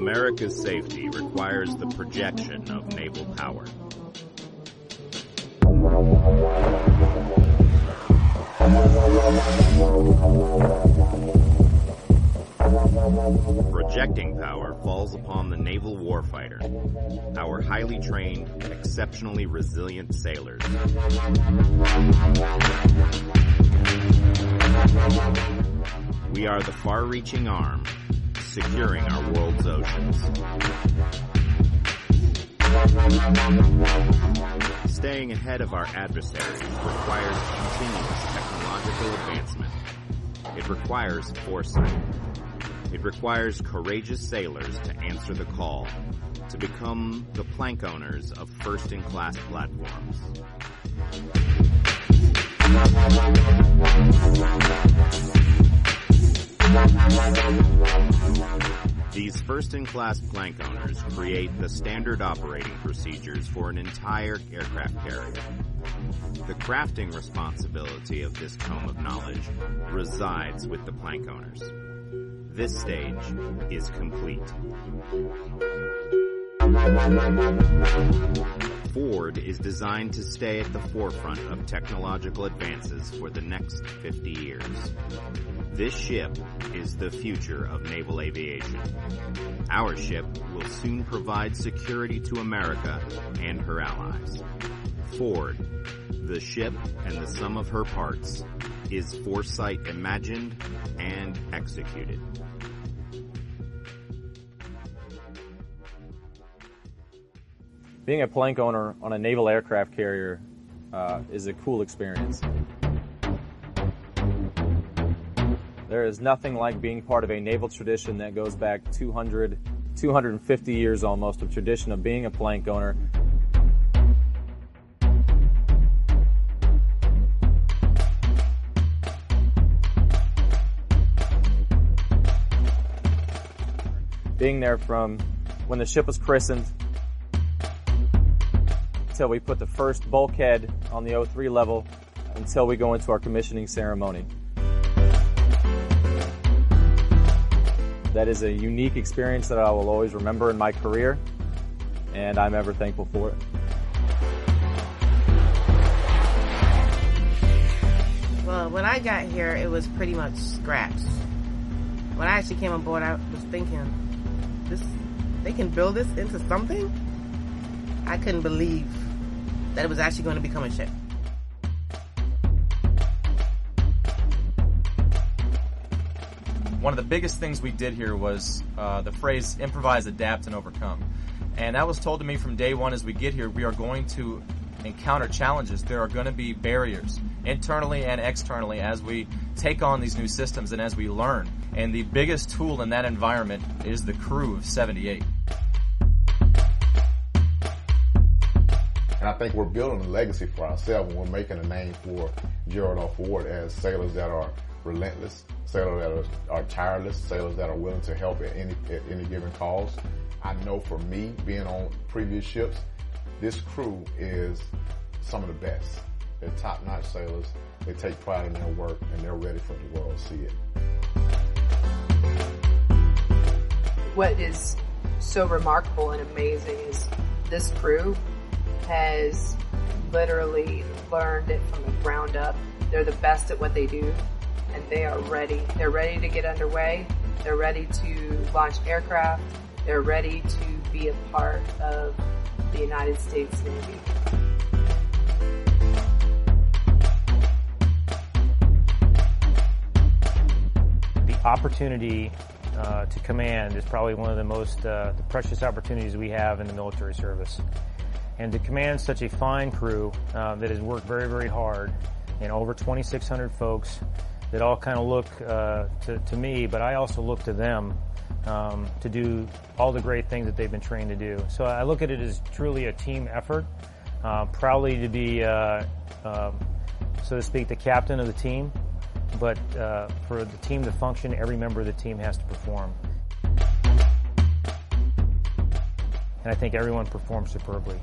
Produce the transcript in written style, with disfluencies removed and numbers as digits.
America's safety requires the projection of naval power. Projecting power falls upon the naval warfighter, our highly trained, exceptionally resilient sailors. We are the far-reaching arm, securing our world's oceans. Staying ahead of our adversaries requires continuous technological advancement. It requires foresight. It requires courageous sailors to answer the call, to become the plank owners of first-in-class platforms. These first-in-class plank owners create the standard operating procedures for an entire aircraft carrier. The crafting responsibility of this tome of knowledge resides with the plank owners. This stage is complete. Ford is designed to stay at the forefront of technological advances for the next 50 years. This ship is the future of naval aviation. Our ship will soon provide security to America and her allies. Ford, the ship and the sum of her parts, is foresight imagined and executed. Being a plank owner on a naval aircraft carrier is a cool experience. There is nothing like being part of a naval tradition that goes back 250 years almost of tradition of being a plank owner. Being there from when the ship was christened until we put the first bulkhead on the 03 level until we go into our commissioning ceremony. That is a unique experience that I will always remember in my career, and I'm ever thankful for it. Well, when I got here, it was pretty much scratch. When I actually came on board, I was thinking, they can build this into something? I couldn't believe that it was actually going to become a ship. One of the biggest things we did here was the phrase improvise, adapt, and overcome. And that was told to me from day one. As we get here, we are going to encounter challenges. There are going to be barriers internally and externally as we take on these new systems and as we learn. And the biggest tool in that environment is the crew of 78. And I think we're building a legacy for ourselves, and we're making a name for Gerald or Ford as sailors that are relentless, sailors that are tireless, sailors that are willing to help at any given cause. I know for me, being on previous ships, this crew is some of the best. They're top-notch sailors. They take pride in their work, and they're ready for the world to see it. What is so remarkable and amazing is this crew has literally learned it from the ground up. They're the best at what they do, and they are ready. They're ready to get underway. They're ready to launch aircraft. They're ready to be a part of the United States Navy. The opportunity to command is probably one of the most the precious opportunities we have in the military service. And to command such a fine crew that has worked very, very hard, and over 2,600 folks that all kind of look to me, but I also look to them to do all the great things that they've been trained to do. So I look at it as truly a team effort, proudly to be, so to speak, the captain of the team, but for the team to function, every member of the team has to perform. And I think everyone performs superbly.